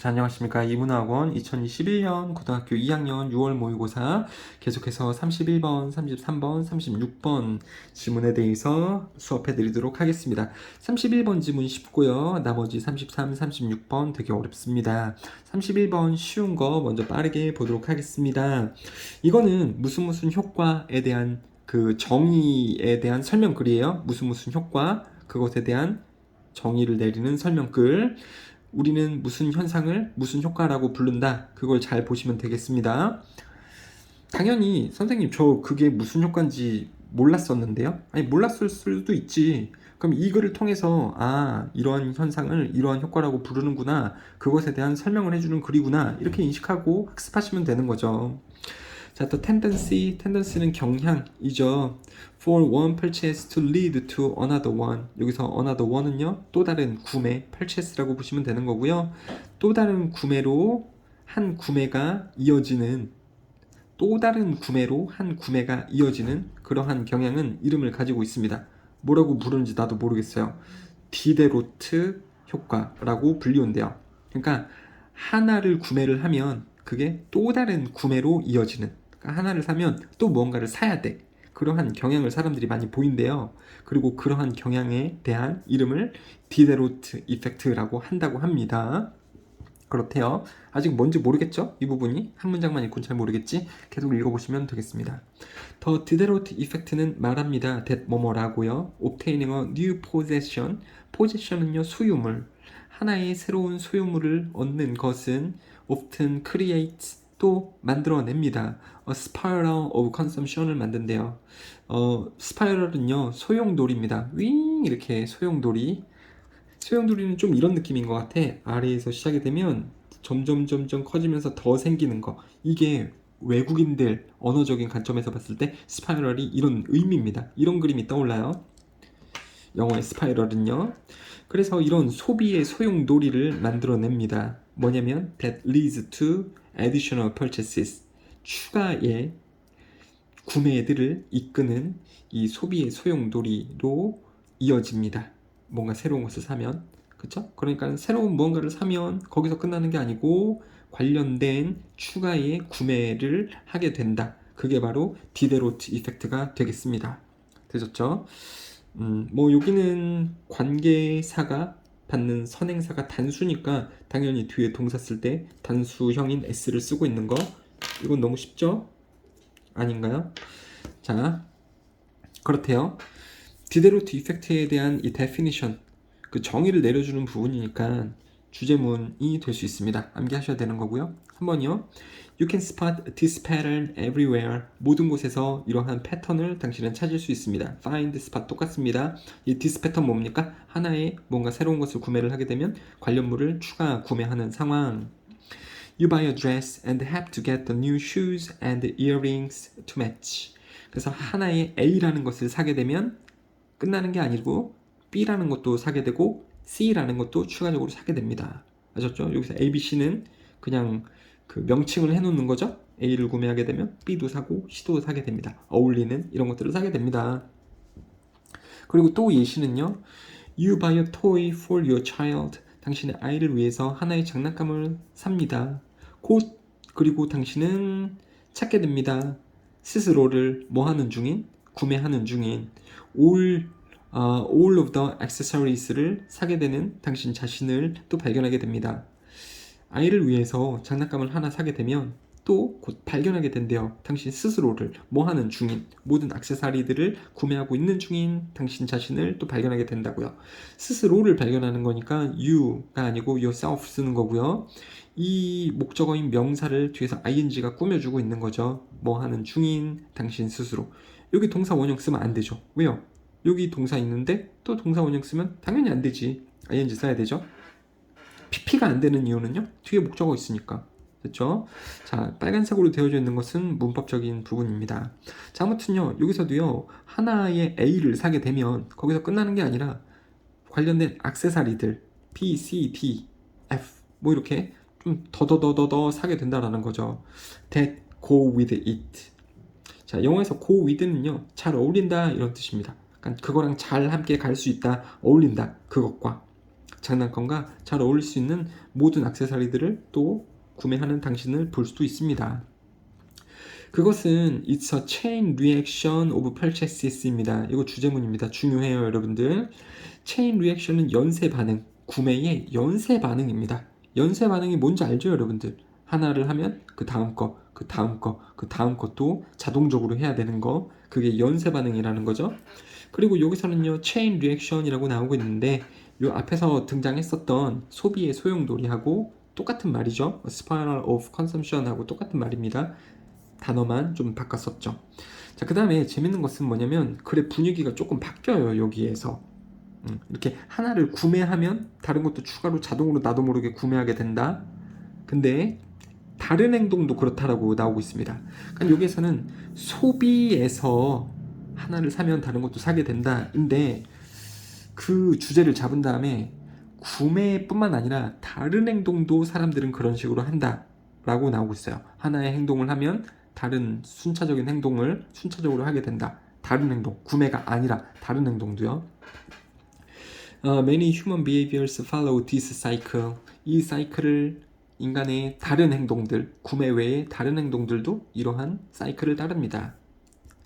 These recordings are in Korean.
자, 안녕하십니까. 이문학원 2021년 고등학교 2학년 6월 모의고사 계속해서 31번, 33번, 36번 지문에 대해서 수업해 드리도록 하겠습니다. 31번 지문 쉽고요. 나머지 33, 36번 되게 어렵습니다. 31번 쉬운 거 먼저 빠르게 보도록 하겠습니다. 이거는 무슨 효과에 대한 그 정의에 대한 설명글이에요. 무슨 효과, 그것에 대한 정의를 내리는 설명글. 우리는 무슨 현상을 무슨 효과라고 부른다. 그걸 잘 보시면 되겠습니다. 당연히 선생님 저 그게 무슨 효과인지 몰랐었는데요. 아니 몰랐을 수도 있지. 그럼 이 글을 통해서 이러한 현상을 이러한 효과라고 부르는구나. 그것에 대한 설명을 해주는 글이구나. 이렇게 인식하고 학습하시면 되는 거죠. 자, 또 tendency는 경향이죠. For one purchase to lead to another one. 여기서 another one은요, 또 다른 구매, purchase라고 보시면 되는 거고요. 또 다른 구매로 한 구매가 이어지는, 또 다른 구매로 한 구매가 이어지는 그러한 경향은 이름을 가지고 있습니다. 뭐라고 부르는지 나도 모르겠어요. 디데로트 효과라고 불리운데요. 그러니까 하나를 구매를 하면 그게 또 다른 구매로 이어지는, 하나를 사면 또 무언가를 사야 돼. 그러한 경향을 사람들이 많이 보인대요. 그리고 그러한 경향에 대한 이름을 디데로트 이펙트라고 한다고 합니다. 그렇대요. 아직 뭔지 모르겠죠? 이 부분이 한 문장만 읽고는 잘 모르겠지? 계속 읽어보시면 되겠습니다. 더 디데로트 이펙트는 말합니다. that 뭐뭐라고요. obtaining a new possession. possession은요, 소유물. 하나의 새로운 소유물을 얻는 것은 often creates, 또 만들어냅니다. A spiral of consumption을 만든대요. spiral은요, 소용돌이입니다. 윙 이렇게 소용돌이. 소용돌이는 좀 이런 느낌인 것 같아. 아래에서 시작이 되면 점점 커지면서 더 생기는 거. 이게 외국인들 언어적인 관점에서 봤을 때 스파이럴이 이런 의미입니다. 이런 그림이 떠올라요. 영어의 스파이럴은요. 그래서 이런 소비의 소용돌이를 만들어냅니다. 뭐냐면 that leads to additional purchases. 추가의 구매들을 이끄는 이 소비의 소용돌이로 이어집니다. 뭔가 새로운 것을 사면, 그쵸? 그러니까 새로운 무언가를 사면 거기서 끝나는 게 아니고 관련된 추가의 구매를 하게 된다. 그게 바로 디데로트 이펙트가 되겠습니다. 되셨죠? 뭐 여기는 관계사가 받는 선행사가 단수니까 당연히 뒤에 동사 쓸 때 단수형인 s를 쓰고 있는 거, 이건 너무 쉽죠? 아닌가요? 자, 그렇대요. 디데로트 이펙트에 대한 이 definition, 그 정의를 내려주는 부분이니까 주제문이 될 수 있습니다. 암기하셔야 되는 거고요. 한번요. You can spot this pattern everywhere. 모든 곳에서 이러한 패턴을 당신은 찾을 수 있습니다. Find, spot 똑같습니다. 이 this pattern 뭡니까? 하나의 뭔가 새로운 것을 구매를 하게 되면 관련물을 추가 구매하는 상황. You buy a dress and have to get the new shoes and earrings to match. 그래서 하나의 A라는 것을 사게 되면 끝나는 게 아니고 B라는 것도 사게 되고 C라는 것도 추가적으로 사게 됩니다. 아셨죠? 여기서 A, B, C는 그냥 그 명칭을 해놓는 거죠. A를 구매하게 되면 B도 사고 C도 사게 됩니다. 어울리는 이런 것들을 사게 됩니다. 그리고 또 예시는요. You buy a toy for your child. 당신의 아이를 위해서 하나의 장난감을 삽니다. 그리고 당신은 찾게 됩니다. 스스로를 뭐 하는 중인? 구매하는 중인. all of the accessories를 사게 되는 당신 자신을 또 발견하게 됩니다. 아이를 위해서 장난감을 하나 사게 되면 또 곧 발견하게 된대요. 당신 스스로를 뭐 하는 중인, 모든 액세서리들을 구매하고 있는 중인 당신 자신을 또 발견하게 된다고요. 스스로를 발견하는 거니까 you가 아니고 yourself 쓰는 거고요. 이 목적어인 명사를 뒤에서 ing가 꾸며주고 있는 거죠. 뭐 하는 중인 당신 스스로. 여기 동사 원형 쓰면 안 되죠. 왜요? 여기 동사 있는데 또 동사 원형 쓰면 당연히 안 되지. ing 써야 되죠. PP가 안 되는 이유는요, 뒤에 목적어 있으니까. 됐죠? 자, 빨간색으로 되어져 있는 것은 문법적인 부분입니다. 자, 아무튼요, 여기서도요, 하나의 A를 사게 되면 거기서 끝나는 게 아니라 관련된 액세서리들 B, C, D, F 뭐 이렇게 좀 더 사게 된다라는 거죠. That go with it. 자, 영어에서 go with는요, 잘 어울린다 이런 뜻입니다. 그러니까 그거랑 잘 함께 갈 수 있다, 어울린다, 그것과. 장난감과 잘 어울릴 수 있는 모든 액세서리들을 또 구매하는 당신을 볼 수도 있습니다. 그것은 It's a chain reaction of purchases입니다. 이거 주제문입니다. 중요해요, 여러분들. 체인 리액션은 연쇄 반응, 구매의 연쇄 반응입니다. 연쇄 반응이 뭔지 알죠, 여러분들? 하나를 하면 그 다음 거, 그 다음 거, 그 다음 것도 자동적으로 해야 되는 거, 그게 연쇄 반응이라는 거죠. 그리고 여기서는요, 체인 리액션이라고 나오고 있는데 요 앞에서 등장했었던 소비의 소용돌이하고 똑같은 말이죠. Spiral of Consumption하고 똑같은 말입니다. 단어만 좀 바꿨었죠. 자, 그 다음에 재밌는 것은 뭐냐면 글의 분위기가 조금 바뀌어요, 여기에서. 이렇게 하나를 구매하면 다른 것도 추가로 자동으로 나도 모르게 구매하게 된다. 근데 다른 행동도 그렇다라고 나오고 있습니다. 그러니까 여기에서는 소비에서 하나를 사면 다른 것도 사게 된다. 인데 그 주제를 잡은 다음에 구매뿐만 아니라 다른 행동도 사람들은 그런 식으로 한다. 라고 나오고 있어요. 하나의 행동을 하면 다른 순차적인 행동을 순차적으로 하게 된다. 다른 행동, 구매가 아니라 다른 행동도요. Many human behaviors follow this cycle. 이 사이클을 인간의 다른 행동들, 구매 외의 다른 행동들도 이러한 사이클을 따릅니다.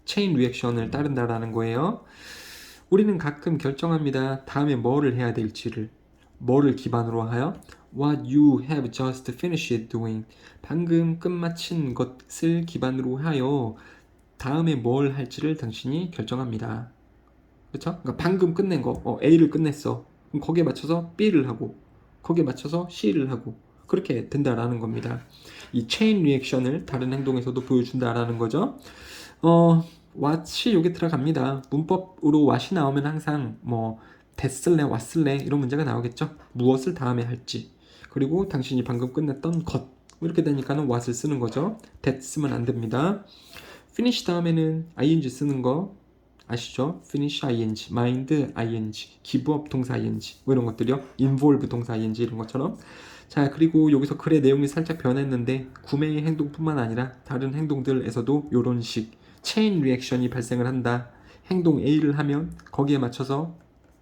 체인 리액션을 따른다라는 거예요. 우리는 가끔 결정합니다. 다음에 뭐를 해야 될지를. 뭐를 기반으로 하여? What you have just finished doing. 방금 끝마친 것을 기반으로 하여 다음에 뭘 할지를 당신이 결정합니다. 그렇죠? 그러니까 방금 끝낸 거, A를 끝냈어. 그럼 거기에 맞춰서 B를 하고, 거기에 맞춰서 C를 하고, 그렇게 된다라는 겁니다. 이 체인 리액션을 다른 행동에서도 보여준다라는 거죠. what이 여기 들어갑니다. 문법으로 what이 나오면 항상 뭐 됐을래, 왔을래 이런 문제가 나오겠죠. 무엇을 다음에 할지. 그리고 당신이 방금 끝냈던 것. 이렇게 되니까는 what을 쓰는 거죠. that 쓰면 안 됩니다. finish 다음에는 ing 쓰는 거 아시죠? finish ing, mind ing, give up 동사 ing 뭐 이런 것들이요. involve 동사 ing 이런 것처럼. 자, 그리고 여기서 글의 내용이 살짝 변했는데 구매의 행동뿐만 아니라 다른 행동들에서도 이런 식 체인 리액션이 발생을 한다. 행동 A를 하면 거기에 맞춰서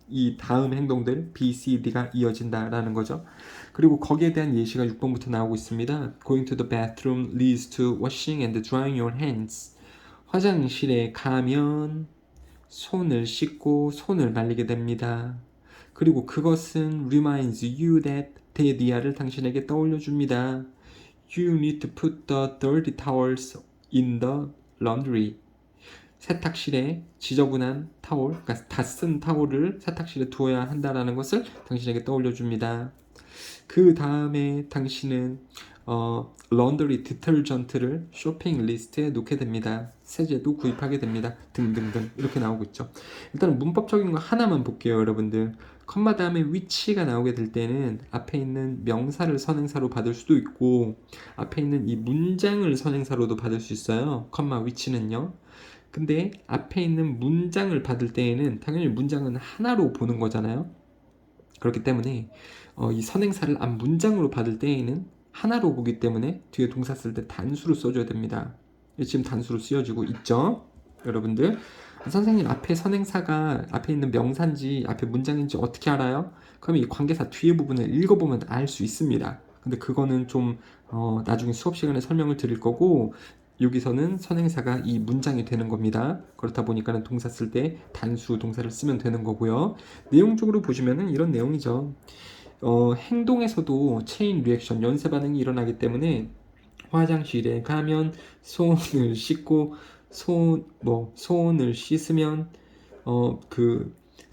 이 다음 행동들 B, C, D가 이어진다라는 거죠. 그리고 거기에 대한 예시가 6번부터 나오고 있습니다. Going to the bathroom leads to washing and drying your hands. 화장실에 가면 손을 씻고 손을 말리게 됩니다. 그리고 그것은 reminds you that 데디아를 당신에게 떠올려줍니다. You need to put the dirty towels in the laundry. 세탁실에 지저분한 타올, 그러니까 다 쓴 타올을 세탁실에 두어야 한다라는 것을 당신에게 떠올려줍니다. 그 다음에 당신은 런더리 디터전트를 쇼핑 리스트에 놓게 됩니다. 세제도 구입하게 됩니다. 등등등 이렇게 나오고 있죠. 일단 문법적인 거 하나만 볼게요, 여러분들. 컴마 다음에 위치가 나오게 될 때는 앞에 있는 명사를 선행사로 받을 수도 있고 앞에 있는 이 문장을 선행사로도 받을 수 있어요. 컴마 위치는요. 근데 앞에 있는 문장을 받을 때에는 당연히 문장은 하나로 보는 거잖아요. 그렇기 때문에 이 선행사를 앞 문장으로 받을 때에는 하나로 보기 때문에 뒤에 동사 쓸 때 단수로 써줘야 됩니다. 지금 단수로 쓰여지고 있죠, 여러분들. 선생님, 앞에 선행사가 앞에 있는 명사인지 앞에 문장인지 어떻게 알아요? 그러면 이 관계사 뒤에 부분을 읽어보면 알 수 있습니다. 근데 그거는 좀 나중에 수업 시간에 설명을 드릴 거고, 여기서는 선행사가 이 문장이 되는 겁니다. 그렇다 보니까 동사 쓸 때 단수 동사를 쓰면 되는 거고요. 내용적으로 보시면은 이런 내용이죠. 행동에서도 체인 리액션, 연쇄 반응이 일어나기 때문에 화장실에 가면 손을 씻고 손을 씻으면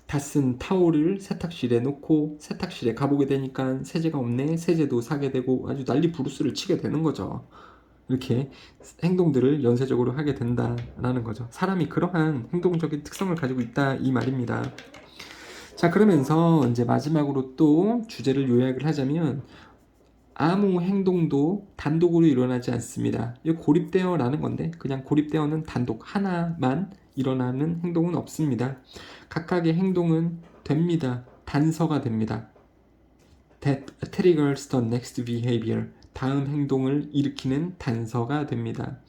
다 쓴 타올을 세탁실에 놓고 세탁실에 가보게 되니까 세제가 없네. 세제도 사게 되고 아주 난리 부르스를 치게 되는 거죠. 이렇게 행동들을 연쇄적으로 하게 된다라는 거죠. 사람이 그러한 행동적인 특성을 가지고 있다 이 말입니다. 자, 그러면서 이제 마지막으로 또 주제를 요약을 하자면 아무 행동도 단독으로 일어나지 않습니다. 이 고립되어라는 건데 그냥 고립되어는 단독 하나만 일어나는 행동은 없습니다. 각각의 행동은 됩니다. 단서가 됩니다. That triggers the next behavior. 다음 행동을 일으키는 단서가 됩니다.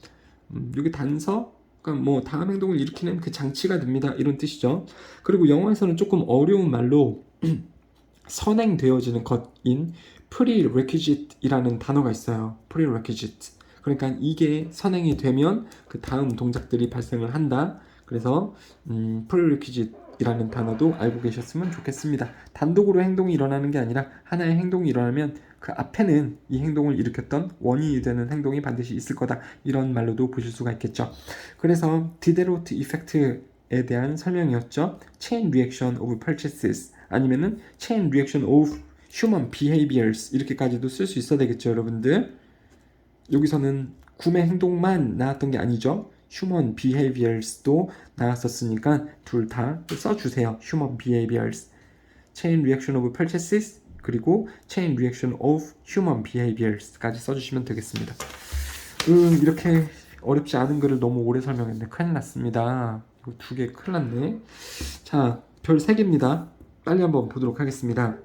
여기 단서, 그러니까 뭐 다음 행동을 일으키는 그 장치가 됩니다. 이런 뜻이죠. 그리고 영어에서는 조금 어려운 말로 선행되어지는 것인 prerequisite이라는 단어가 있어요. prerequisite. 그러니까 이게 선행이 되면 그 다음 동작들이 발생을 한다. 그래서 prerequisite이라는 단어도 알고 계셨으면 좋겠습니다. 단독으로 행동이 일어나는 게 아니라 하나의 행동이 일어나면 그 앞에는 이 행동을 일으켰던 원인이 되는 행동이 반드시 있을 거다. 이런 말로도 보실 수가 있겠죠. 그래서 디데로트 이펙트에 대한 설명이었죠. Chain reaction of purchases 아니면은 chain reaction of human behaviors 이렇게까지도 쓸 수 있어야 되겠죠, 여러분들. 여기서는 구매 행동만 나왔던 게 아니죠. human behaviors도 나왔었으니까 둘 다 써주세요. human behaviors, chain reaction of purchases 그리고 chain reaction of human behaviors까지 써주시면 되겠습니다. 이렇게 어렵지 않은 글을 너무 오래 설명했네. 큰일 났습니다. 이거 두 개 큰일 났네. 자, 별 3개입니다. 빨리 한번 보도록 하겠습니다.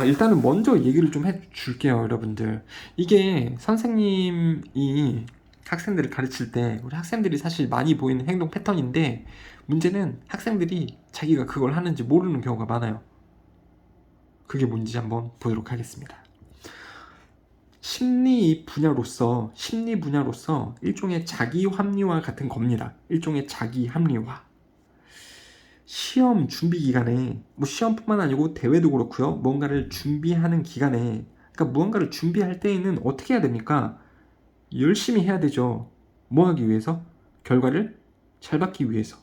일단은 먼저 얘기를 좀 해줄게요, 여러분들. 이게 선생님이 학생들을 가르칠 때 우리 학생들이 사실 많이 보이는 행동 패턴인데 문제는 학생들이 자기가 그걸 하는지 모르는 경우가 많아요. 그게 뭔지 한번 보도록 하겠습니다. 심리 분야로서 일종의 자기 합리화 같은 겁니다. 일종의 자기 합리화. 시험 준비 기간에 뭐 시험뿐만 아니고 대회도 그렇고요. 뭔가를 준비하는 기간에 그러니까 무언가를 준비할 때에는 어떻게 해야 됩니까? 열심히 해야 되죠. 뭐 하기 위해서? 결과를 잘 받기 위해서.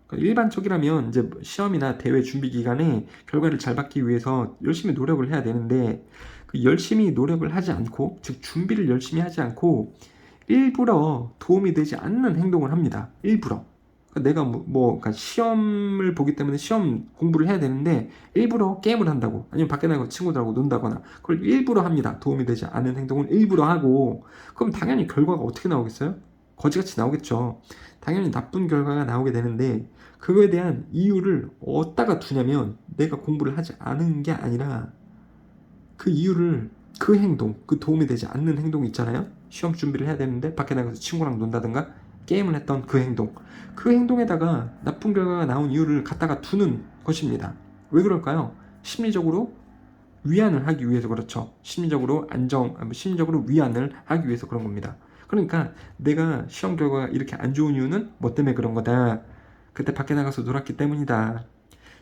그러니까 일반적이라면 이제 시험이나 대회 준비 기간에 결과를 잘 받기 위해서 열심히 노력을 해야 되는데 그 열심히 노력을 하지 않고 즉 준비를 열심히 하지 않고 일부러 도움이 되지 않는 행동을 합니다. 일부러. 내가 그러니까 시험을 보기 때문에 시험 공부를 해야 되는데 일부러 게임을 한다고 아니면 밖에 나가서 친구들하고 논다거나 그걸 일부러 합니다. 도움이 되지 않은 행동을 일부러 하고 그럼 당연히 결과가 어떻게 나오겠어요? 거지같이 나오겠죠. 당연히 나쁜 결과가 나오게 되는데 그거에 대한 이유를 어디다가 두냐면 내가 공부를 하지 않은 게 아니라 그 이유를 그 행동, 그 도움이 되지 않는 행동 있잖아요. 시험 준비를 해야 되는데 밖에 나가서 친구랑 논다든가 게임을 했던 그 행동, 그 행동에다가 나쁜 결과가 나온 이유를 갖다가 두는 것입니다. 왜 그럴까요? 심리적으로 위안을 하기 위해서 그렇죠. 심리적으로 위안을 하기 위해서 그런 겁니다. 그러니까 내가 시험 결과가 이렇게 안 좋은 이유는 뭐 때문에 그런 거다. 그때 밖에 나가서 놀았기 때문이다.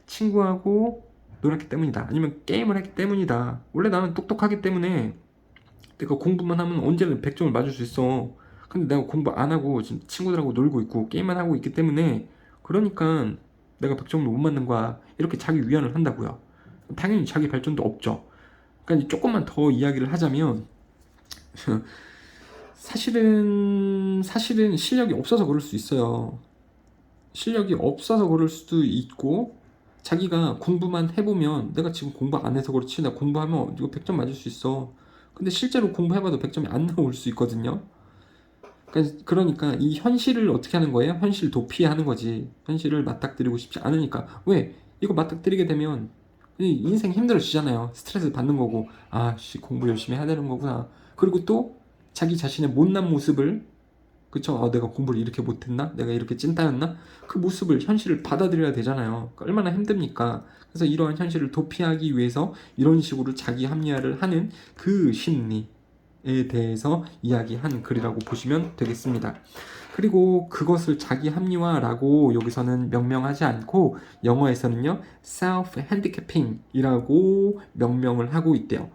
친구하고 놀았기 때문이다. 아니면 게임을 했기 때문이다. 원래 나는 똑똑하기 때문에 내가 공부만 하면 언제든 100점을 맞을 수 있어. 근데 내가 공부 안 하고 지금 친구들하고 놀고 있고 게임만 하고 있기 때문에 그러니까 내가 100점을 못 맞는 거야. 이렇게 자기 위안을 한다고요. 당연히 자기 발전도 없죠. 그러니까 조금만 더 이야기를 하자면 사실은 실력이 없어서 그럴 수 있어요. 실력이 없어서 그럴 수도 있고 자기가 공부만 해보면 내가 지금 공부 안 해서 그렇지 나 공부하면 이거 100점 맞을 수 있어. 근데 실제로 공부해봐도 100점이 안 나올 수 있거든요. 그러니까 이 현실을 어떻게 하는 거예요? 현실 도피하는 거지. 현실을 맞닥뜨리고 싶지 않으니까. 왜? 이거 맞닥뜨리게 되면 인생 힘들어지잖아요. 스트레스 받는 거고 공부 열심히 해야 되는 거구나. 그리고 또 자기 자신의 못난 모습을 그쵸? 내가 공부를 이렇게 못했나? 내가 이렇게 찐따였나? 그 모습을 현실을 받아들여야 되잖아요. 그러니까 얼마나 힘듭니까? 그래서 이러한 현실을 도피하기 위해서 이런 식으로 자기 합리화를 하는 그 심리에 대해서 이야기한 글이라고 보시면 되겠습니다. 그리고 그것을 자기 합리화라고 여기서는 명명하지 않고 영어에서는요 self handicapping이라고 명명을 하고 있대요.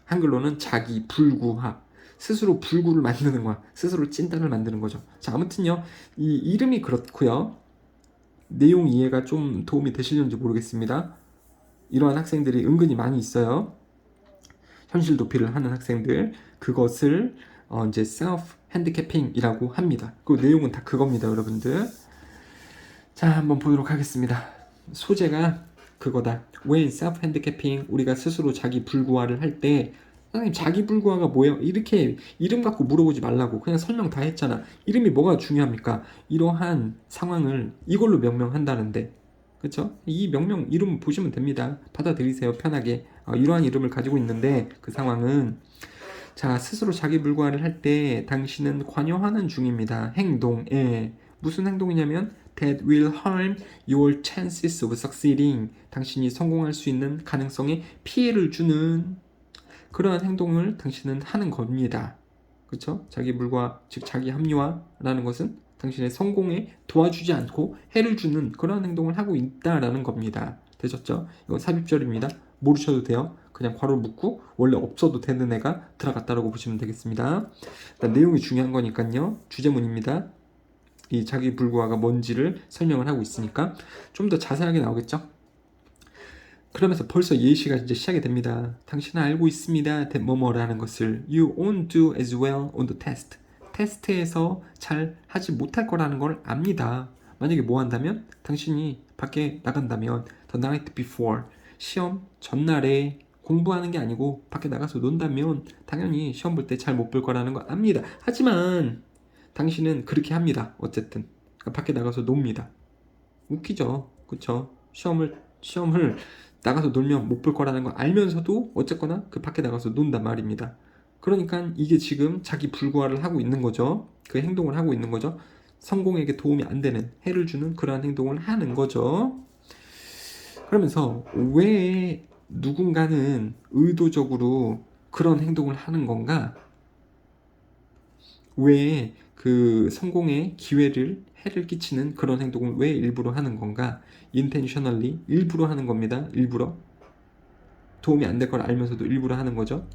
한글로는 자기 불구화. 스스로 불구를 만드는 거야. 스스로 찐따를 만드는 거죠. 자, 아무튼요. 이 이름이 그렇고요. 내용 이해가 좀 도움이 되시는지 모르겠습니다. 이러한 학생들이 은근히 많이 있어요. 현실 도피를 하는 학생들. 그것을 이제 self handicapping이라고 합니다. 그 내용은 다 그겁니다, 여러분들. 자, 한번 보도록 하겠습니다. 소재가 그거다. When self handicapping 우리가 스스로 자기 불구화를 할 때 선생님 자기 불구화가 뭐예요? 이렇게 이름 갖고 물어보지 말라고 그냥 설명 다 했잖아. 이름이 뭐가 중요합니까? 이러한 상황을 이걸로 명명한다는데 그쵸? 이 명명 이름 보시면 됩니다. 받아들이세요 편하게. 이러한 이름을 가지고 있는데 그 상황은 자 스스로 자기 불구화를 할 때 당신은 관여하는 중입니다. 행동에 무슨 행동이냐면 that will harm your chances of succeeding. 당신이 성공할 수 있는 가능성에 피해를 주는 그러한 행동을 당신은 하는 겁니다. 그렇죠? 자기 불과, 즉 자기 합리화라는 것은 당신의 성공에 도와주지 않고 해를 주는 그러한 행동을 하고 있다라는 겁니다. 되셨죠? 이건 삽입절입니다. 모르셔도 돼요. 그냥 괄호 묶고 원래 없어도 되는 애가 들어갔다라고 보시면 되겠습니다. 일단 내용이 중요한 거니까요. 주제문입니다. 이 자기 불구가 뭔지를 설명을 하고 있으니까 좀 더 자세하게 나오겠죠? 그러면서 벌써 예시가 이제 시작이 됩니다. 당신은 알고 있습니다. 뭐뭐라는 것을 You won't do as well on the test. 테스트에서 잘 하지 못할 거라는 걸 압니다. 만약에 뭐 한다면? 당신이 밖에 나간다면 The night before 시험 전날에 공부하는 게 아니고 밖에 나가서 논다면 당연히 시험 볼 때 잘 못 볼 거라는 거 압니다. 하지만 당신은 그렇게 합니다. 어쨌든 밖에 나가서 놉니다. 웃기죠? 그쵸? 시험을 나가서 놀면 못 볼 거라는 거 알면서도 어쨌거나 그 밖에 나가서 논단 말입니다. 그러니까 이게 지금 자기 불구화를 하고 있는 거죠. 그 행동을 하고 있는 거죠. 성공에게 도움이 안 되는, 해를 주는 그러한 행동을 하는 거죠. 그러면서 왜 누군가는 의도적으로 그런 행동을 하는 건가? 왜 그 성공의 기회를 해를 끼치는 그런 행동을 왜 일부러 하는 건가? intentionally 일부러 하는 겁니다. 일부러 도움이 안 될 걸 알면서도 일부러 하는 거죠.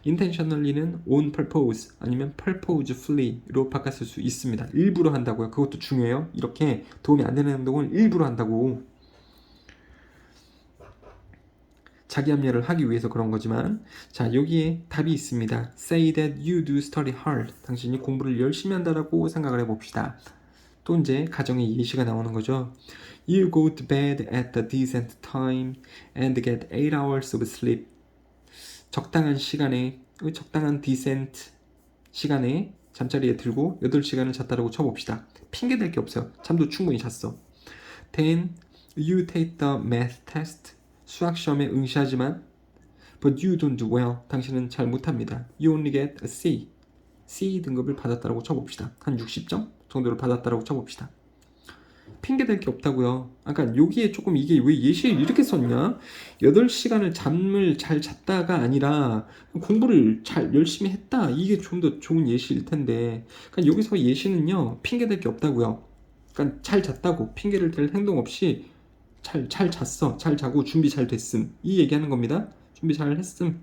intentionally는 on purpose 아니면 purposefully로 바꿨을 수 있습니다. 일부러 한다고요. 그것도 중요해요. 이렇게 도움이 안 되는 행동을 일부러 한다고. 자기 합리화를 하기 위해서 그런 거지만 자 여기에 답이 있습니다. Say that you do study hard. 당신이 공부를 열심히 한다라고 생각을 해봅시다. 또 이제 가정의 예시가 나오는 거죠. You go to bed at a decent time and get 8 hours of sleep. 적당한 시간에 적당한 decent 시간에 잠자리에 들고 8시간을 잤다라고 쳐봅시다. 핑계 댈 게 없어요. 잠도 충분히 잤어. Then you take the math test. 수학 시험에 응시하지만 but you don't do well. 당신은 잘 못합니다. You only get a C. C 등급을 받았다라고 쳐봅시다. 한 60점 정도를 받았다라고 쳐봅시다. 핑계 댈 게 없다고요. 그러니까 여기에 조금 이게 왜 예시를 이렇게 썼냐? 8시간을 잠을 잘 잤다가 아니라 공부를 잘 열심히 했다. 이게 좀 더 좋은 예시일 텐데. 그러니까 여기서 예시는요. 핑계 댈 게 없다고요. 그러니까 잘 잤다고 핑계를 댈 행동 없이 잘 잤어. 잘 자고 준비 잘 됐음. 이 얘기하는 겁니다. 준비 잘 했음.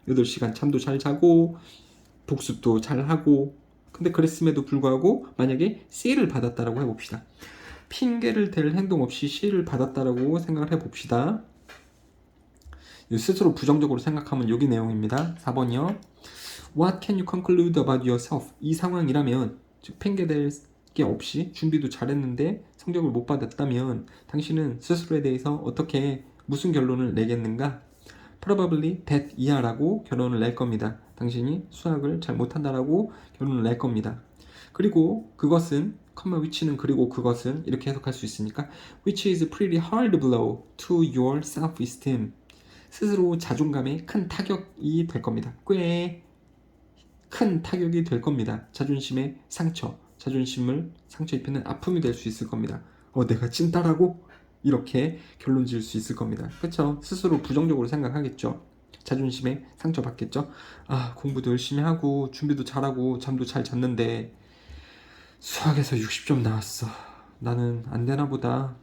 8시간 잠도 잘 자고 복습도 잘 하고 근데 그랬음에도 불구하고 만약에 C를 받았다라고 해봅시다. 핑계를 댈 행동 없이 C를 받았다라고 생각을 해봅시다. 스스로 부정적으로 생각하면 여기 내용입니다. 4번이요. What can you conclude about yourself? 이 상황이라면 즉 핑계댈 게 없이 준비도 잘했는데 성적을 못 받았다면 당신은 스스로에 대해서 어떻게 무슨 결론을 내겠는가? Probably that 이하라고 결론을 낼 겁니다. 당신이 수학을 잘 못한다라고 결론을 낼 겁니다. 그리고 그것은 which는 그리고 그것은 이렇게 해석할 수 있으니까 which is pretty hard blow to your self-esteem. 스스로 자존감에 큰 타격이 될 겁니다. 꽤 큰 타격이 될 겁니다. 자존심의 상처. 자존심을 상처 입히는 아픔이 될 수 있을 겁니다. 내가 찐따라고? 이렇게 결론 지을 수 있을 겁니다. 그렇죠? 스스로 부정적으로 생각하겠죠. 자존심에 상처 받겠죠. 공부도 열심히 하고 준비도 잘하고 잠도 잘 잤는데 수학에서 60점 나왔어. 나는 안 되나 보다.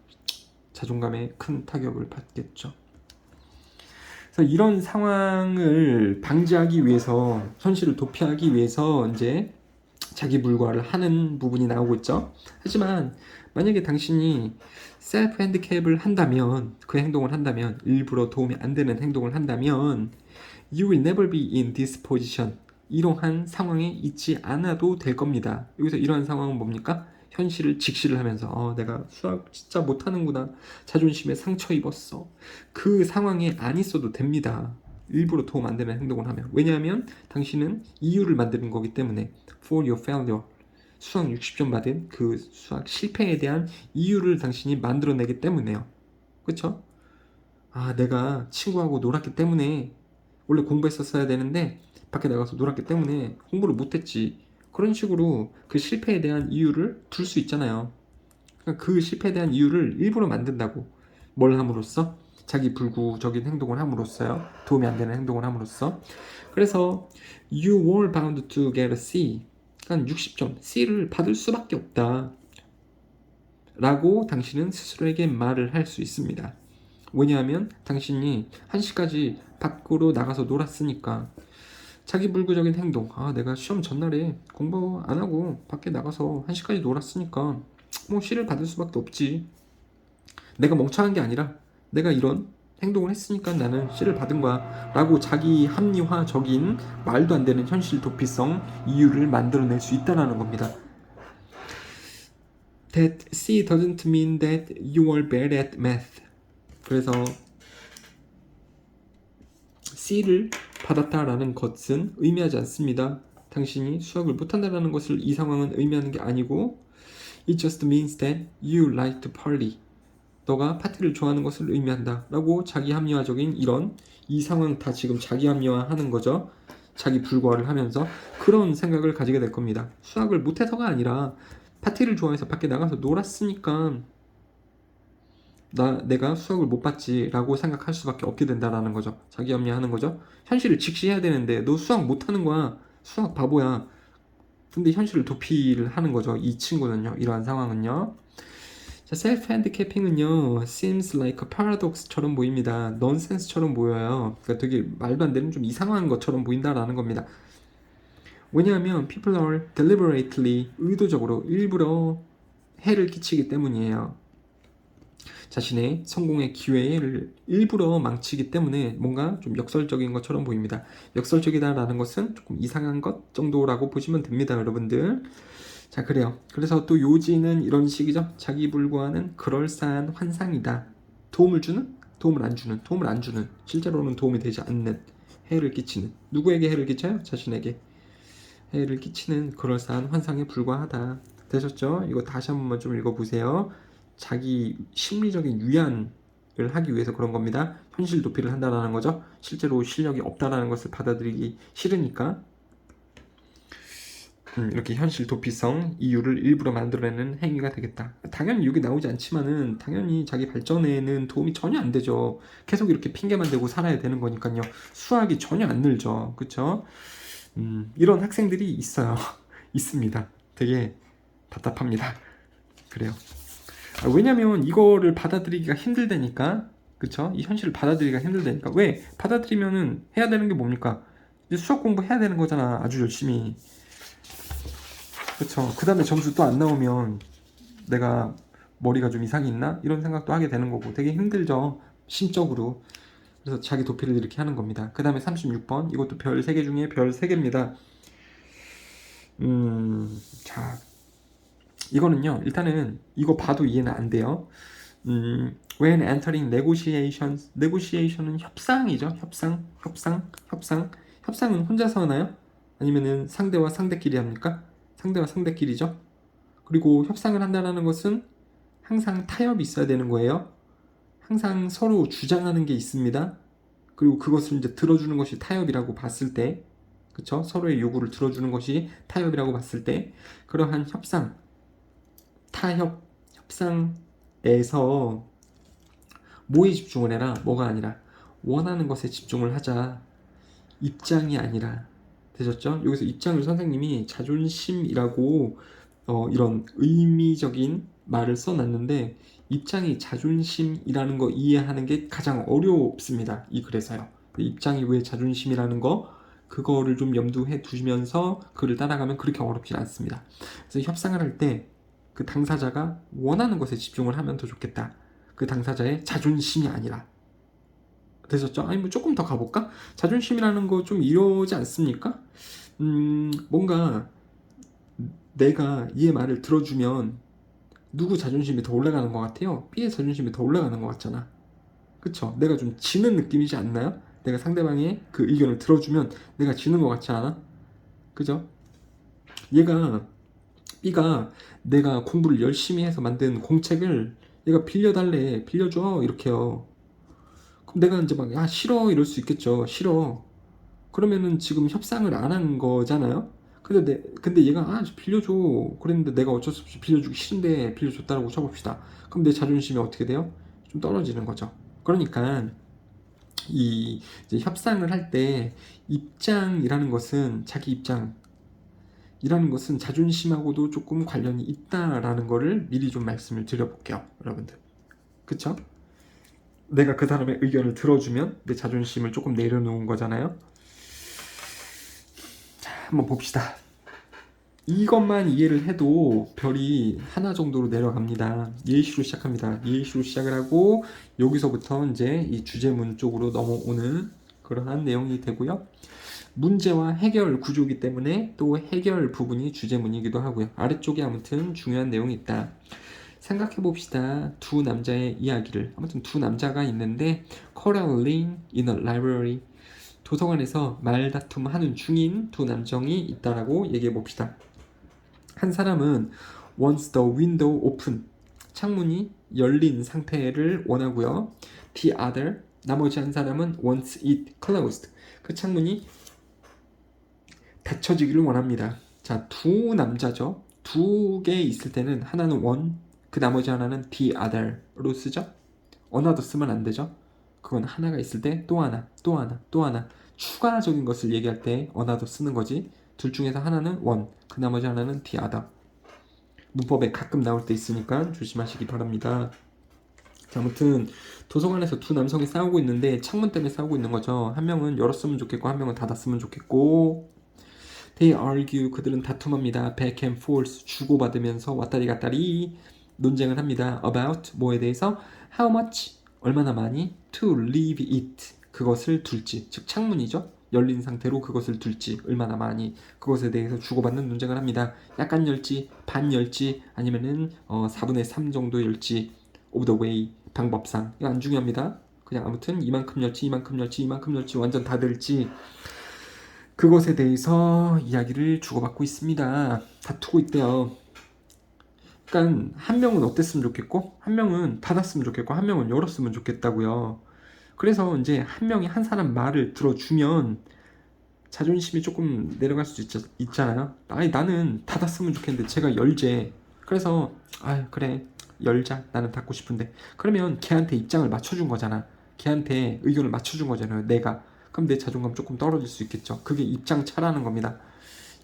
자존감에 큰 타격을 받겠죠. 그래서 이런 상황을 방지하기 위해서 현실을 도피하기 위해서 이제 자기 불과를 하는 부분이 나오고 있죠. 하지만 만약에 당신이 셀프 핸디캡을 한다면 그 행동을 한다면 일부러 도움이 안 되는 행동을 한다면 You will never be in this position. 이러한 상황에 있지 않아도 될 겁니다. 여기서 이러한 상황은 뭡니까? 현실을 직시를 하면서 내가 수학 진짜 못하는구나. 자존심에 상처 입었어. 그 상황에 안 있어도 됩니다. 일부러 도움 안 되는 행동을 하면. 왜냐하면 당신은 이유를 만드는 거기 때문에 for your failure 수학 60점 받은 그 수학 실패에 대한 이유를 당신이 만들어내기 때문에요. 그쵸? 내가 친구하고 놀았기 때문에 원래 공부했었어야 되는데 밖에 나가서 놀았기 때문에 공부를 못했지. 그런 식으로 그 실패에 대한 이유를 둘 수 있잖아요. 그러니까 그 실패에 대한 이유를 일부러 만든다고. 뭘 함으로써? 자기 불구적인 행동을 함으로써요. 도움이 안 되는 행동을 함으로써. 그래서 you were bound to get a C. 그러니까 60점 C를 받을 수밖에 없다 라고 당신은 스스로에게 말을 할 수 있습니다. 왜냐하면 당신이 1시까지 밖으로 나가서 놀았으니까. 자기 불구적인 행동. 내가 시험 전날에 공부 안 하고 밖에 나가서 1시까지 놀았으니까 뭐 C를 받을 수밖에 없지. 내가 멍청한 게 아니라 내가 이런 행동을 했으니까 나는 C를 받은 거야 라고 자기 합리화적인 말도 안 되는 현실 도피성 이유를 만들어낼 수 있다는 겁니다. That C doesn't mean that you are bad at math. 그래서 C를 받았다라는 것은 의미하지 않습니다. 당신이 수학을 못한다라는 것을 이 상황은 의미하는 게 아니고 It just means that you like to party. 너가 파티를 좋아하는 것을 의미한다 라고 자기 합리화적인 이 상황 다 지금 자기 합리화하는 거죠. 자기 불과를 하면서 그런 생각을 가지게 될 겁니다. 수학을 못해서가 아니라 파티를 좋아해서 밖에 나가서 놀았으니까 내가 수학을 못 봤지 라고 생각할 수밖에 없게 된다라는 거죠. 자기 합리화하는 거죠. 현실을 직시해야 되는데 너 수학 못하는 거야. 수학 바보야. 근데 현실을 도피를 하는 거죠. 이 친구는요. 이러한 상황은요. 자, self-handicapping은요, seems like a paradox처럼 보입니다. 넌센스처럼 보여요. 그러니까 되게 말도 안 되는 좀 이상한 것처럼 보인다라는 겁니다. 왜냐하면 people are deliberately, 의도적으로, 일부러 해를 끼치기 때문이에요. 자신의 성공의 기회를 일부러 망치기 때문에 뭔가 좀 역설적인 것처럼 보입니다. 역설적이다라는 것은 조금 이상한 것 정도라고 보시면 됩니다, 여러분들. 자, 그래요. 그래서 또 요지는 이런 식이죠. 자기 불구하는 그럴싸한 환상이다. 도움을 주는? 도움을 안 주는? 도움을 안 주는. 실제로는 도움이 되지 않는. 해를 끼치는. 누구에게 해를 끼쳐요? 자신에게. 해를 끼치는 그럴싸한 환상에 불과하다. 되셨죠? 이거 다시 한번 좀 읽어보세요. 자기 심리적인 위안을 하기 위해서 그런 겁니다. 현실 도피를 한다는 거죠. 실제로 실력이 없다라는 것을 받아들이기 싫으니까. 이렇게 현실 도피성 이유를 일부러 만들어내는 행위가 되겠다. 당연히 여기 나오지 않지만은 당연히 자기 발전에는 도움이 전혀 안 되죠. 계속 이렇게 핑계만 대고 살아야 되는 거니까요. 수학이 전혀 안 늘죠. 그쵸? 이런 학생들이 있어요. 있습니다. 되게 답답합니다. 그래요. 왜냐면 이거를 받아들이기가 힘들다니까. 그쵸? 이 현실을 받아들이기가 힘들다니까. 왜? 받아들이면은 해야 되는 게 뭡니까? 이제 수학 공부 해야 되는 거잖아. 아주 열심히. 그쵸. 그 다음에 점수 또 안 나오면 내가 머리가 좀 이상이 있나? 이런 생각도 하게 되는 거고 되게 힘들죠. 심적으로. 그래서 자기 도피를 이렇게 하는 겁니다. 그 다음에 36번. 이것도 별 3개 중에 별 3개입니다. 자. 이거는요. 일단은 이거 봐도 이해는 안 돼요. When entering negotiations. negotiation은 협상이죠. 협상은 혼자서 하나요? 아니면은 상대와 상대끼리 합니까? 상대와 상대끼리죠. 그리고 협상을 한다는 것은 항상 타협이 있어야 되는 거예요. 항상 서로 주장하는 게 있습니다. 그리고 그것을 이제 들어주는 것이 타협이라고 봤을 때, 그쵸? 서로의 요구를 들어주는 것이 타협이라고 봤을 때, 그러한 협상에서 뭐에 집중을 해라? 뭐가 아니라 원하는 것에 집중을 하자. 입장이 아니라. 되셨죠? 여기서 입장을 선생님이 자존심이라고 이런 의미적인 말을 써놨는데 입장이 자존심이라는 거 이해하는 게 가장 어렵습니다. 이 글에서요. 입장이 왜 자존심이라는 거 그거를 좀 염두해 두시면서 글을 따라가면 그렇게 어렵지 않습니다. 그래서 협상을 할 때 그 당사자가 원하는 것에 집중을 하면 더 좋겠다. 그 당사자의 자존심이 아니라. 되셨죠? 아니 뭐 조금 더 가볼까? 자존심이라는 거 좀 이러지 않습니까? 뭔가 내가 얘 말을 들어주면 누구 자존심이 더 올라가는 것 같아요? B의 자존심이 더 올라가는 것 같잖아. 그쵸? 내가 좀 지는 느낌이지 않나요? 내가 상대방의 그 의견을 들어주면 내가 지는 것 같지 않아? 그죠? B가 내가 공부를 열심히 해서 만든 공책을 얘가 빌려달래, 빌려줘 이렇게요. 그럼 내가 이제 막 싫어 이럴 수 있겠죠. 싫어. 그러면은 지금 협상을 안 한 거잖아요. 근데 얘가 빌려줘 그랬는데 내가 어쩔 수 없이 빌려주기 싫은데 빌려줬다라고 쳐봅시다. 그럼 내 자존심이 어떻게 돼요? 좀 떨어지는 거죠. 그러니까 이 이제 협상을 할 때 입장이라는 것은 자기 입장이라는 것은 자존심하고도 조금 관련이 있다라는 거를 미리 좀 말씀을 드려볼게요, 여러분들. 그쵸? 내가 그 사람의 의견을 들어주면 내 자존심을 조금 내려놓은 거잖아요. 자, 한번 봅시다. 이것만 이해를 해도 별이 하나 정도로 내려갑니다. 예시로 시작합니다. 예시로 시작을 하고 여기서부터 이제 이 주제문 쪽으로 넘어오는 그러한 내용이 되고요. 문제와 해결 구조이기 때문에 또 해결 부분이 주제문이기도 하고요. 아래쪽에 아무튼 중요한 내용이 있다. 생각해 봅시다. 두 남자의 이야기를. 아무튼 두 남자가 있는데 quarreling in a library. 도서관에서 말다툼하는 중인 두 남성이 있다라고 얘기해 봅시다. 한 사람은 wants the window open. 창문이 열린 상태를 원하고요. The other, 나머지 한 사람은 wants it closed. 그 창문이 닫혀지기를 원합니다. 자, 두 남자죠. 두 개 있을 때는 하나는 one, 그 나머지 하나는 the other로 쓰죠. another 쓰면 안 되죠. 그건 하나가 있을 때 또 하나, 또 하나, 또 하나. 추가적인 것을 얘기할 때 another 쓰는 거지. 둘 중에서 하나는 one, 그 나머지 하나는 the other. 문법에 가끔 나올 때 있으니까 조심하시기 바랍니다. 자, 아무튼 도서관에서 두 남성이 싸우고 있는데 창문 때문에 싸우고 있는 거죠. 한 명은 열었으면 좋겠고 한 명은 닫았으면 좋겠고. They argue, 그들은 다툼합니다. Back and forth, 주고받으면서 왔다리 갔다리 논쟁을 합니다. About, 뭐에 대해서? How much, 얼마나 많이? To leave it, 그것을 둘지. 즉 창문이죠. 열린 상태로 그것을 둘지, 얼마나 많이, 그것에 대해서 주고받는 논쟁을 합니다. 약간 열지, 반 열지, 아니면은 4분의 3 정도 열지. of the way, 방법상. 이거 안 중요합니다. 그냥 아무튼 이만큼 열지, 이만큼 열지, 이만큼 열지, 완전 다 들지. 그것에 대해서 이야기를 주고받고 있습니다. 다투고 있대요. 그러니까 한 명은 어땠으면 좋겠고 한 명은 닫았으면 좋겠고 한 명은 열었으면 좋겠다고요. 그래서 이제 한 명이 한 사람 말을 들어주면 자존심이 조금 내려갈 수 있잖아요. 아니 나는 닫았으면 좋겠는데 제가 열재. 그래서 그래 열자, 나는 닫고 싶은데. 그러면 걔한테 입장을 맞춰준 거잖아. 걔한테 의견을 맞춰준 거잖아요, 내가. 그럼 내 자존감 조금 떨어질 수 있겠죠. 그게 입장차라는 겁니다.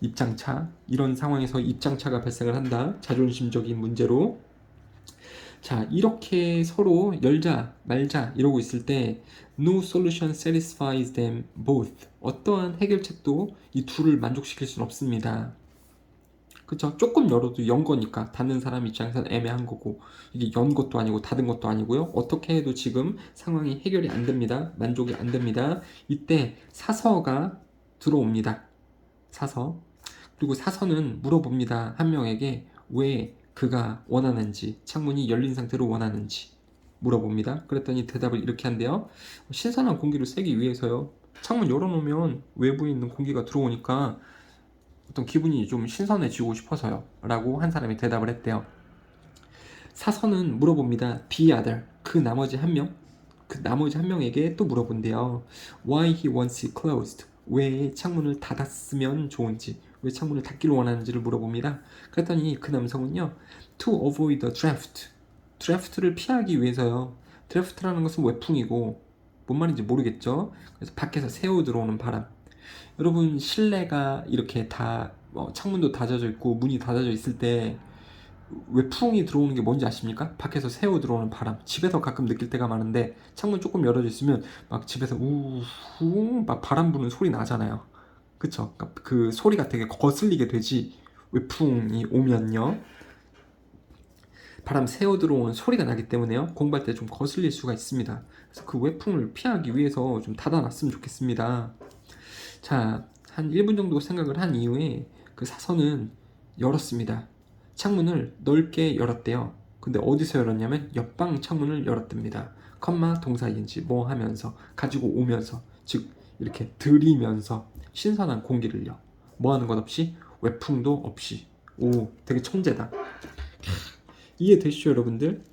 입장차. 이런 상황에서 입장차가 발생을 한다. 자존심적인 문제로. 자, 이렇게 서로 열자 말자 이러고 있을 때 no solution satisfies them both. 어떠한 해결책도 이 둘을 만족시킬 수는 없습니다. 그쵸? 조금 열어도 연 거니까 닫는 사람 입장에서는 애매한 거고, 이게 연 것도 아니고 닫은 것도 아니고요. 어떻게 해도 지금 상황이 해결이 안 됩니다. 만족이 안 됩니다. 이때 사서가 들어옵니다. 사서. 그리고 사서는 물어봅니다. 한 명에게 왜 그가 원하는지, 창문이 열린 상태로 원하는지 물어봅니다. 그랬더니 대답을 이렇게 한대요. 신선한 공기를 쐬기 위해서요. 창문 열어놓으면 외부에 있는 공기가 들어오니까 어떤 기분이 좀 신선해지고 싶어서요. 라고 한 사람이 대답을 했대요. 사서는 물어봅니다. The other, 그 나머지 한 명, 그 나머지 한 명에게 또 물어본대요. Why he wants it closed, 왜 창문을 닫았으면 좋은지, 왜 창문을 닫기를 원하는지를 물어봅니다. 그랬더니 그 남성은요, To avoid the draft, 드래프트를 피하기 위해서요. 드래프트라는 것은 외풍이고 뭔 말인지 모르겠죠. 그래서 밖에서 새어 들어오는 바람. 여러분 실내가 이렇게 다 창문도 닫아져 있고 문이 닫아져 있을 때 외풍이 들어오는 게 뭔지 아십니까? 밖에서 새어 들어오는 바람. 집에서 가끔 느낄 때가 많은데 창문 조금 열어져 있으면 막 집에서 우후 막 바람 부는 소리 나잖아요. 그쵸? 그러니까 그 소리가 되게 거슬리게 되지. 외풍이 오면요. 바람 새어 들어오는 소리가 나기 때문에요. 공부할 때 좀 거슬릴 수가 있습니다. 그래서 그 외풍을 피하기 위해서 좀 닫아놨으면 좋겠습니다. 자, 한 1분 정도 생각을 한 이후에 그 사서는 열었습니다. 창문을 넓게 열었대요. 근데 어디서 열었냐면 옆방 창문을 열었답니다. 컴마 동사인지 뭐 하면서 가지고 오면서, 즉 이렇게 들이면서 신선한 공기를요. 뭐 하는 것 없이, 외풍도 없이. 오, 되게 천재다. 이해되시죠, 여러분들?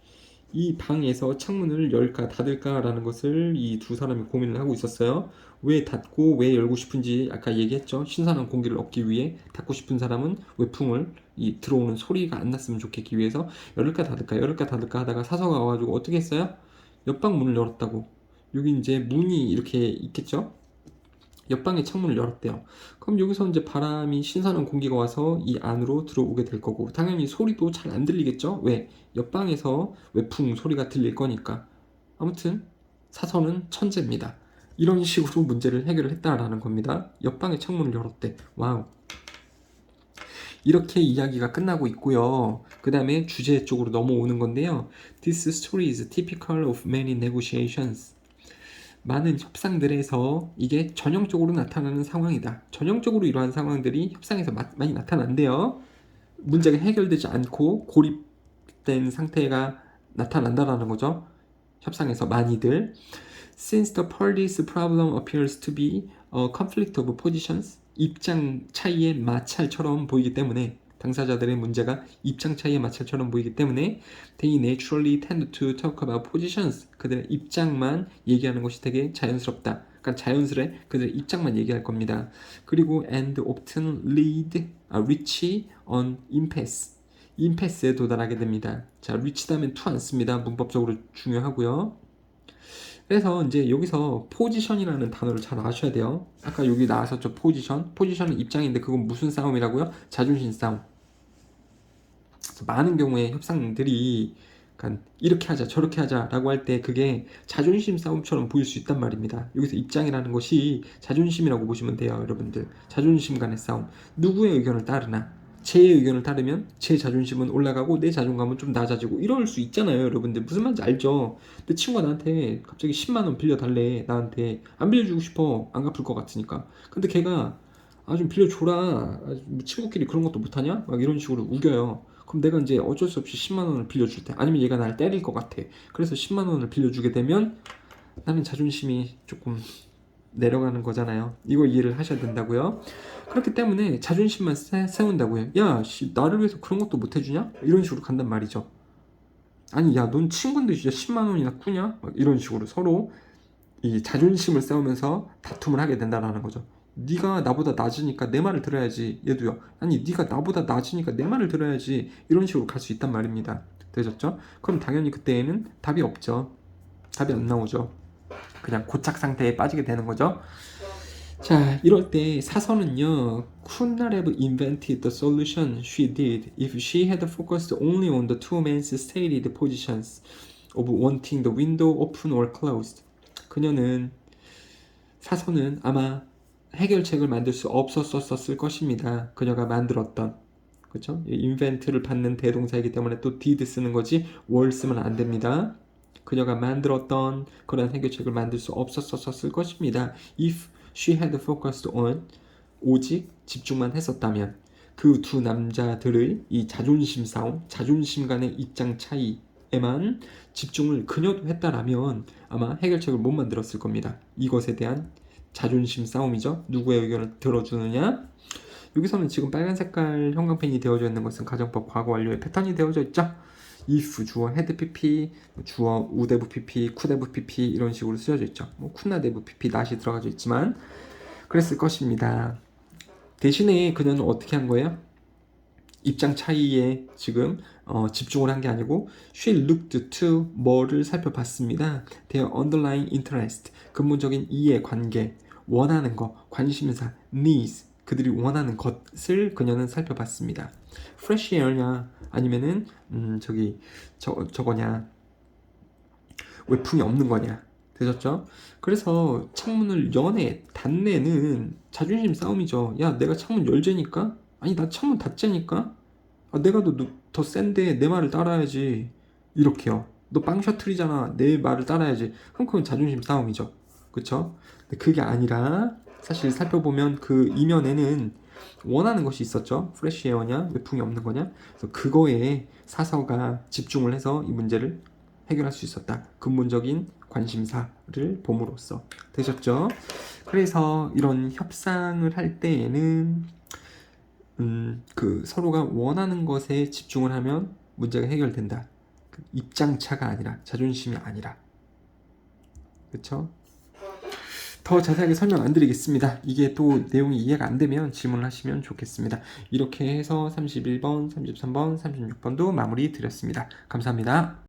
이 방에서 창문을 열까 닫을까라는 것을 이 두 사람이 고민을 하고 있었어요. 왜 닫고 왜 열고 싶은지 아까 얘기했죠. 신선한 공기를 얻기 위해. 닫고 싶은 사람은 외풍을 이 들어오는 소리가 안 났으면 좋겠기 위해서 열을까 닫을까 열을까 닫을까 하다가 사서가 와가지고 어떻게 했어요? 옆방 문을 열었다고. 여기 이제 문이 이렇게 있겠죠? 옆방의 창문을 열었대요. 그럼 여기서 이제 바람이 신선한 공기가 와서 이 안으로 들어오게 될 거고, 당연히 소리도 잘 안 들리겠죠? 왜? 옆방에서 외풍 소리가 들릴 거니까. 아무튼 사서는 천재입니다. 이런 식으로 문제를 해결을 했다라는 겁니다. 옆방의 창문을 열었대. 와우. 이렇게 이야기가 끝나고 있고요. 그 다음에 주제 쪽으로 넘어오는 건데요. This story is typical of many negotiations. 많은 협상들에서 이게 전형적으로 나타나는 상황이다. 전형적으로 이러한 상황들이 협상에서 많이 나타난대요. 문제가 해결되지 않고 고립된 상태가 나타난다라는 거죠. 협상에서 많이들. Since the parties' problem appears to be a conflict of positions, 입장 차이의 마찰처럼 보이기 때문에 당사자들의 문제가 입장 차이의 마찰처럼 보이기 때문에 they naturally tend to talk about positions. 그들의 입장만 얘기하는 것이 되게 자연스럽다. 그러니까 자연스레 그들의 입장만 얘기할 겁니다. 그리고 and often reach on impasse. 임패스에 도달하게 됩니다. 자, reach 다음엔 to 안 씁니다. 문법적으로 중요하고요. 그래서 이제 여기서 포지션이라는 단어를 잘 아셔야 돼요. 아까 여기 나왔었죠. 포지션은 입장인데 그건 무슨 싸움이라고요? 자존심 싸움. 많은 경우에 협상들이 그러니까 이렇게 하자 저렇게 하자라고 할 때 그게 자존심 싸움처럼 보일 수 있단 말입니다. 여기서 입장이라는 것이 자존심이라고 보시면 돼요. 여러분들. 자존심 간의 싸움. 누구의 의견을 따르나. 제 의견을 따르면 제 자존심은 올라가고 내 자존감은 좀 낮아지고 이럴 수 있잖아요. 여러분들. 무슨 말인지 알죠? 근데 친구가 나한테 갑자기 10만 원 빌려달래. 나한테 안 빌려주고 싶어. 안 갚을 것 같으니까. 근데 걔가 좀 빌려줘라. 친구끼리 그런 것도 못하냐? 막 이런 식으로 우겨요. 그럼 내가 이제 어쩔 수 없이 10만 원을 빌려줄 때, 아니면 얘가 날 때릴 것 같아. 그래서 10만 원을 빌려주게 되면 나는 자존심이 조금 내려가는 거잖아요. 이거 이해를 하셔야 된다고요. 그렇기 때문에 자존심만 세운다고요. 야, 나를 위해서 그런 것도 못 해주냐? 이런 식으로 간단 말이죠. 아니, 야, 넌 친구인데 진짜 10만 원이나 꾸냐? 막 이런 식으로 서로 이 자존심을 세우면서 다툼을 하게 된다는 거죠. 네가 나보다 낮으니까 내 말을 들어야지. 얘도요. 아니 네가 나보다 낮으니까 내 말을 들어야지. 이런 식으로 갈 수 있단 말입니다. 되셨죠? 그럼 당연히 그때에는 답이 없죠. 답이 안 나오죠. 그냥 고착 상태에 빠지게 되는 거죠. 자, 이럴 때 사서는요, could not have invented the solution she did if she had focused only on the two men's stated positions of wanting the window open or closed. 그녀는 사서는 아마 해결책을 만들 수 없었을 것입니다. 그녀가 만들었던. 그렇죠? invent를 받는 대동사이기 때문에 또 did 쓰는 거지 were 쓰면 안 됩니다. 그녀가 만들었던 그런 해결책을 만들 수 없었을 것입니다. If she had focused on 오직 집중만 했었다면 그 두 남자들의 이 자존심 싸움, 자존심 간의 입장 차이에만 집중을 그녀도 했다라면 아마 해결책을 못 만들었을 겁니다. 이것에 대한 자존심 싸움이죠. 누구의 의견을 들어주느냐. 여기서는 지금 빨간 색깔 형광펜이 되어져 있는 것은 가정법 과거 완료의 패턴이 되어져 있죠. if 주어 헤드 pp, 주어 우대부 pp, 쿠대부 pp 이런 식으로 쓰여져 있죠. 뭐 쿠나대부 pp 낫이 들어가져 있지만 그랬을 것입니다. 대신에 그녀는 어떻게 한 거예요? 입장 차이에 지금 집중을 한 게 아니고 she looked to 뭐를 살펴봤습니다. their underlying interest 근본적인 이해 관계 원하는 거 관심사 needs 그들이 원하는 것을 그녀는 살펴봤습니다. fresh air냐 아니면은 저거냐 외풍이 없는 거냐 되셨죠? 그래서 창문을 닫네는 자존심 싸움이죠. 야 내가 창문 열재니까 아니 나 창문 닫재니까 내가 더 센데 내 말을 따라야지 이렇게요. 너 빵 셔틀이잖아 내 말을 따라야지. 그럼 그건 자존심 싸움이죠. 그쵸? 근데 그게 아니라 사실 살펴보면 그 이면에는 원하는 것이 있었죠. 프레시 에어냐 외풍이 없는 거냐. 그래서 그거에 사서가 집중을 해서 이 문제를 해결할 수 있었다. 근본적인 관심사를 봄으로써 되셨죠? 그래서 이런 협상을 할 때에는 그 서로가 원하는 것에 집중을 하면 문제가 해결된다. 입장차가 아니라 자존심이 아니라. 그쵸? 더 자세하게 설명 안 드리겠습니다. 이게 또 내용이 이해가 안 되면 질문을 하시면 좋겠습니다. 이렇게 해서 31번, 33번, 36번도 마무리 드렸습니다. 감사합니다.